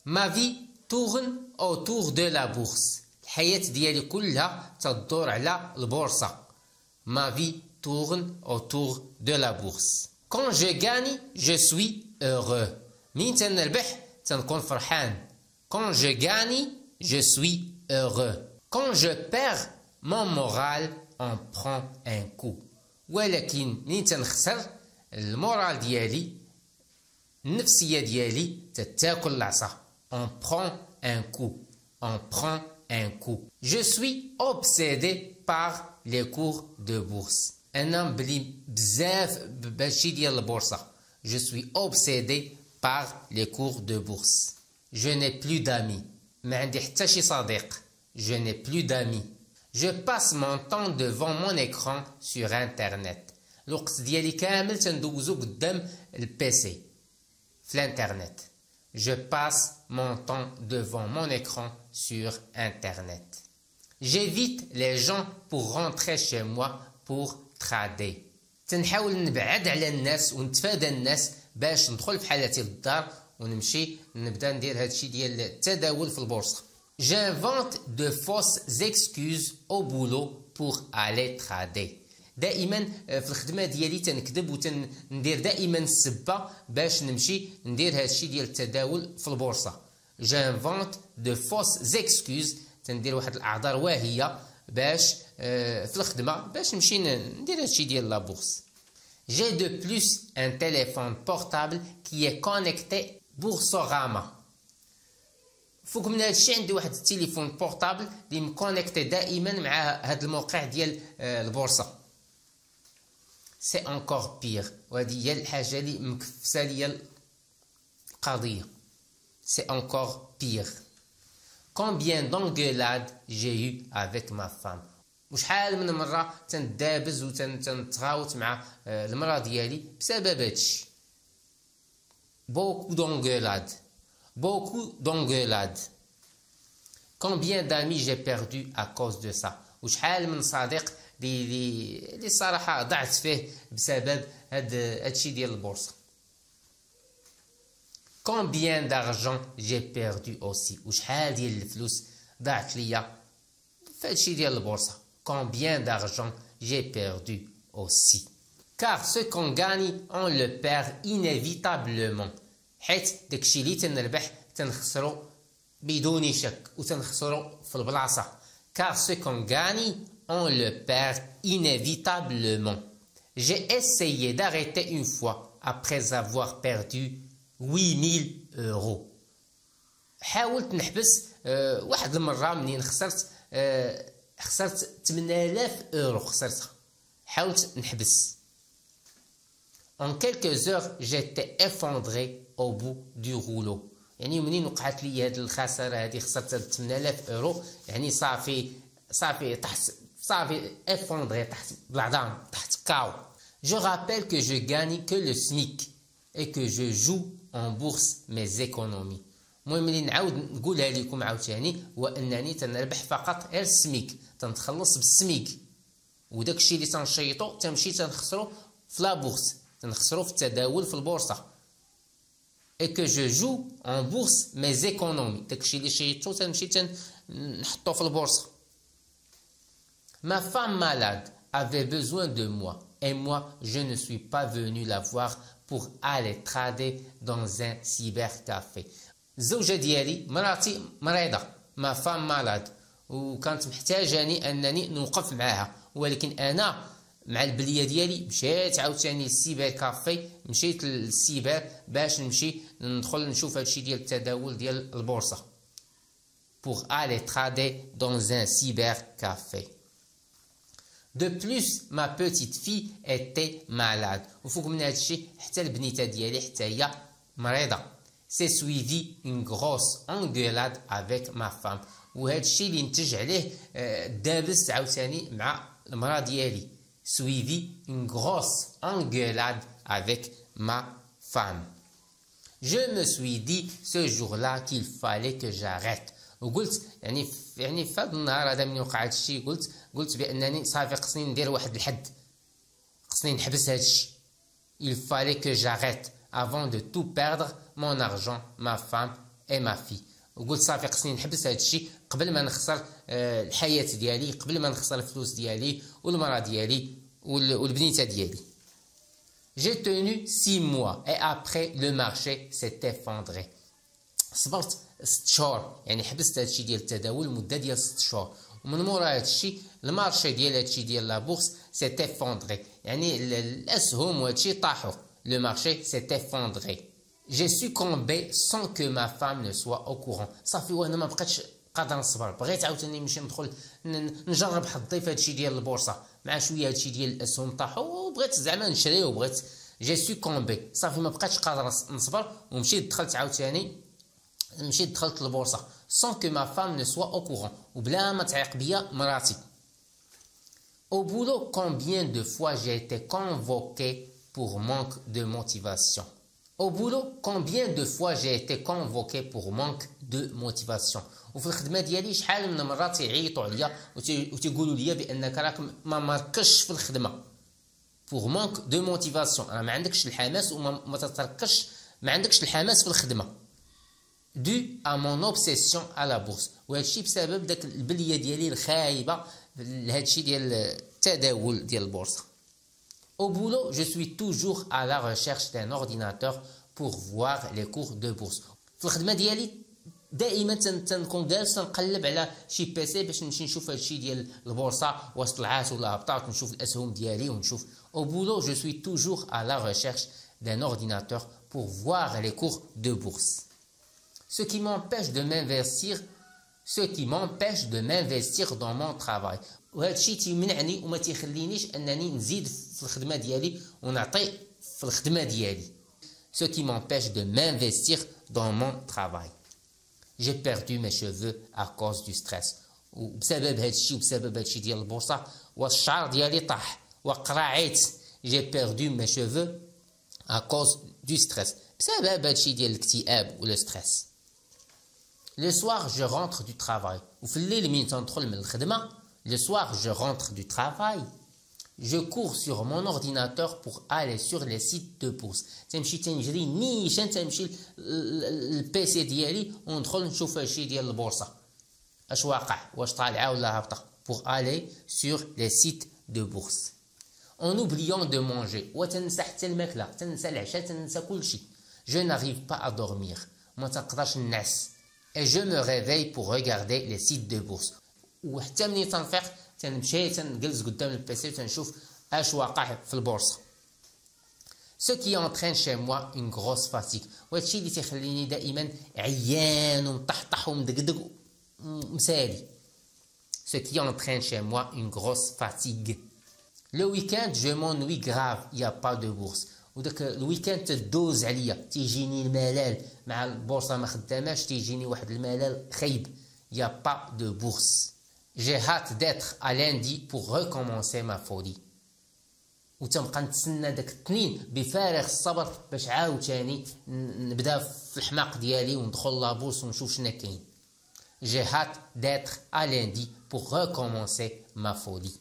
Ma vie tourne autour de la bourse. الحياة ديالي كلها تدور على البورصة. Ma vie tourne autour de la bourse. Quand je gagne, je suis heureux. مين تنربح تنكون فرحان. Quand je gagne, je suis heureux. Quand je perds, mon moral en prend un coup. ولكن مين تنخسر المورال ديالي النفسية ديالي تتاكل العصا. On prend un coup. On prend un coup. Je suis obsédé par les cours de bourse. أنا بلي بزاف بهادشي ديال البورصة. Je suis obsédé par les cours de bourse. Je n'ai plus d'amis. ما عندي حتى شي صديق. Je n'ai plus d'amis. Je passe mon temps devant mon écran sur internet. الوقت ديالي كامل تندوزو قدام البيسي في الانترنت. Je passe mon temps devant mon écran sur internet. J'évite les gens pour rentrer chez moi pour trader. تنحاول نبعد على الناس ونتفادى الناس باش ندخل في حالتي للدار ونمشي نبدا ندير هادشي ديال التداول في البورصة. J'invente de fausses excuses au boulot pour aller trader. دائما في الخدمه ديالي تنكذب وتندير دائما السبه باش نمشي ندير هادشي ديال التداول في البورصه. J'invente de fausses excuses. تندير واحد الاعذار واهيه باش في الخدمه باش نمشي ندير هادشي ديال لا بورصه. J'ai de plus un téléphone portable qui est connecté Boursorama. فوق من هادشي عندي واحد التليفون بورتابل اللي مكونيكتي دائما مع هاد الموقع ديال البورصه. C'est encore pire. وهذه هي الحاجه اللي مكفسه ليا القضيه. C'est encore pire. Combien d'engueulades j'ai eu avec ma femme. وشحال من مره تندابز وتنتغاوت مع المراه ديالي بسبب هادشي. Beaucoup d'engueulades. Beaucoup d'engueulades. Combien d'amis j'ai perdu à cause de ça. وشحال من صديق اللي صراحه ضعت فيه بسبب هادشي ديال البورصه. Combien d'argent j'ai perdu aussi. وشحال ديال الفلوس ضاعت ليا في هادشي ديال البورصه. Combien d'argent j'ai perdu aussi. Car ce qu'on gagne on le perd inévitablement. حيت داكشي اللي تنربح تنخسرو بدون شك وتنخسرو في البلاصه. Car ce qu'on gagne on le perd inévitablement. J'ai essayé d'arrêter une fois après avoir perdu 8000 euros. حاولت نحبس واحد المره منين خسرت 8000 اورو خسرتها. حاولت نحبس. En quelques heures j'étais effondré au bout du rouleau. يعني منين وقعت لي هاد الخساره هادي خسرت 8000 اورو يعني صافي تحت صافي effondré تحت بالعظام تحت كاو. Je rappelle que je gagne que le SMIC et que je joue en bourse mes économies. المهم اللي نعاود نقولها لكم عاوتاني هو انني تنربح فقط غير السميك تنتخلص بالسميك وداكشي اللي تنشيطو تنمشي تنخسرو في لا بورس تنخسرو في التداول في البورصه. Et que je joue en bourse mes économies. داكشي اللي شيطو تنمشي تنحطو في البورصه. Ma femme malade avait besoin de moi et moi je ne suis pas venu la voir pour aller trader dans un cybercafé. الزوجة ديالي مراتي مريضة. ما فام مالاد وكانت محتاجاني انني نوقف معاها ولكن انا مع البليه ديالي مشيت عاوتاني للسيبر كافي مشيت للسيبر باش نمشي ندخل نشوف هادشي ديال التداول ديال البورصه. Pour aller trader dans un cybercafé. De plus ma petite fille était malade. وفوق من هادشي حتى البنيته ديالي حتى هي مريضه. C'est suivi une grosse engueulade avec ma femme. وهذا الشيء اللي نتج عليه دابست عاوتاني مع المراه ديالي. Suivi une grosse engueulade avec ma femme. Je me suis dit ce jour-là qu'il fallait que j'arrête. وقلت يعني في هذا النهار هذا من وقع هذا الشيء قلت بانني صافي خصني ندير واحد الحد خصني نحبس هذا الشيء. Il fallait que j'arrête avant de tout perdre, mon argent, ma femme et ma fille. وقلت صافي خصني نحبس هذا الشيء قبل ما نخسر الحياة ديالي، قبل ما نخسر الفلوس ديالي والمرأة ديالي والبنيته ديالي. J'ai tenu 6 mois et après le marché s'est effondré. صبرت 6 شهور، يعني حبست هذا الشيء ديال التداول مدة ديال 6 شهور، ومن مورا هذا الشيء المارشي ديال هذا الشيء ديال لا بورس s'est effondré، يعني الأسهم وهذا الشيء طاحوا. Le marché s'est effondré. J'ai succombé sans que ma femme ne soit au courant. صافي وانا ما بقيتش قادر نصبر، بغيت عاوتاني نمشي ندخل نجرب حظي في هذا الشيء ديال البورصه، مع شويه هذا الشيء ديال الاسهم طاحوا وبغيت زعما نشري وبغيت. جي سوكومبي، صافي ما بقيتش قادر نصبر ومشيت دخلت عاوتاني، مشيت دخلت البورصه sans que ma femme ne soit au courant، وبلا ما تعيق بيا مراتي. Au boulot, combien de fois j'ai été convoqué pour manque de motivation. Au boulot, combien de fois j'ai été convoqué pour manque de motivation. وفي الخدمه ديالي شحال من مرات يعيطوا عليا وتيقولوا لي بانك راك ما مركزش في الخدمه. pour manque de motivation، انا ما عندكش الحماس وما تتركش، ما عندكش الحماس في الخدمه. dû à mon obsession à la bourse، وهذا الشيء بسبب داك البليه ديالي الخايبه لهذا الشيء ديال التداول ديال البورصه. Au boulot, je suis toujours à la recherche d'un ordinateur pour voir les cours de bourse. في الخدمه ديالي دائما تنكون جالس نقلب على شي بيسي باش نمشي نشوف هذا الشيء ديال البورصه واش طلعات ولا هبطات، ونشوف الاسهم ديالي ونشوف. Au boulot, je suis toujours à la recherche d'un ordinateur pour voir les cours de bourse. Ce qui m'empêche de m'investir dans mon travail. وهذا الشيء تيمنعني وما تيخلينيش انني نزيد في الخدمه ديالي ونعطي في الخدمه ديالي. Ce qui m'empêche de m'investir dans mon travail. J'ai perdu mes cheveux à cause du stress. وبسبب هذا الشيء وبسبب هذا الشيء ديال البورصه والشعر ديالي طاح وقرعيت. J'ai perdu mes cheveux à cause du stress. بسبب هذا الشيء ديال الاكتئاب ولا ستريس. Le soir je rentre du travail. وفي الليل مين تندخل من الخدمه. Le soir, je rentre du travail. Je cours sur mon ordinateur pour aller sur les sites de bourse. تنمشي تنجري نيشان تنمشي البيسي ديالي وندخل نشوف هادشي ديال البورصه اش واقع، واش طالعه ولا هابطه. pour aller sur les sites de bourse. En oubliant de manger، وتنسى حتى الماكله، تنسى العشاء، تنسى كلشي. Je n'arrive pas à dormir، ما تنقدرش نعس. Et je me réveille pour regarder les sites de bourse. وحتى ملي تنفيق تنمشي تنجلس قدام البيسي وتنشوف اش واقع في البورصه. Ce qui entraîne chez moi une grosse fatigue. وهذا الشيء اللي تيخليني دائما عيان ومطحطح ومدقدق ومسالي. Ce qui entraîne chez moi une grosse fatigue. Le week-end je m'ennuie grave، il y a pas de bourse. وداك الويكاند تدوز عليا، تيجيني الملل مع البورصه ما خداماش، تيجيني واحد الملل خايب. Il y a pas de bourse. J'ai hâte d'être à lundi pour recommencer ma folie. وتنبقى نتسنى داك الاثنين بفارغ الصبر باش عاوتاني نبدا في الحماق ديالي وندخل لابورس ونشوف شنو كاين. J'ai hâte d'être à lundi pour recommencer ma folie.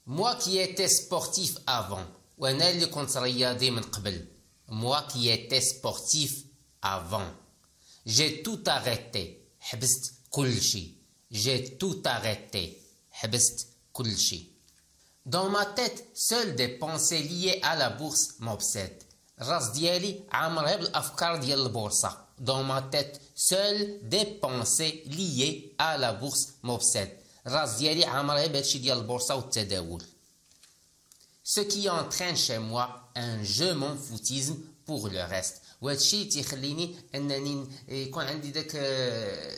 Moi qui étais sportif avant، وانا اللي كنت رياضي من قبل. Moi qui étais sportif avant. J'ai tout arrêté، حبست كل شيء. J'ai tout arrêté. حبست كل شيء. Dans ma tête, seules des pensées liées à la bourse m'obsèdent. الراس ديالي عامر غير بالافكار ديال البورصه. Dans ma tête, seules des pensées liées à la bourse m'obsèdent. الراس ديالي عامر غير بهادشي ديال البورصه والتداول. Ce qui entraîne chez moi un je m'en foutisme pour le reste. وهذا الشيء تيخليني انني يكون عندي داك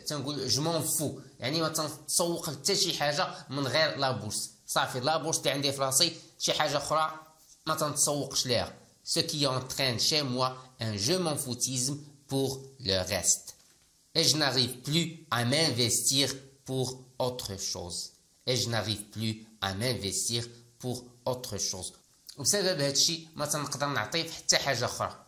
تنقول جمون فو، يعني ما تنسوق حتى شي حاجه من غير لا بورس. صافي لا بورس اللي عندي في راسي، شي حاجه اخرى ما تنتسوقش ليها. Ce qui entraîne chez moi un je m'en foutisme pour le reste. Et je n'arrive plus à m'investir pour autre chose. Et je n'arrive plus à m'investir pour autre chose. وبسبب هذا الشيء ما تنقدر نعطي حتى حاجه اخرى.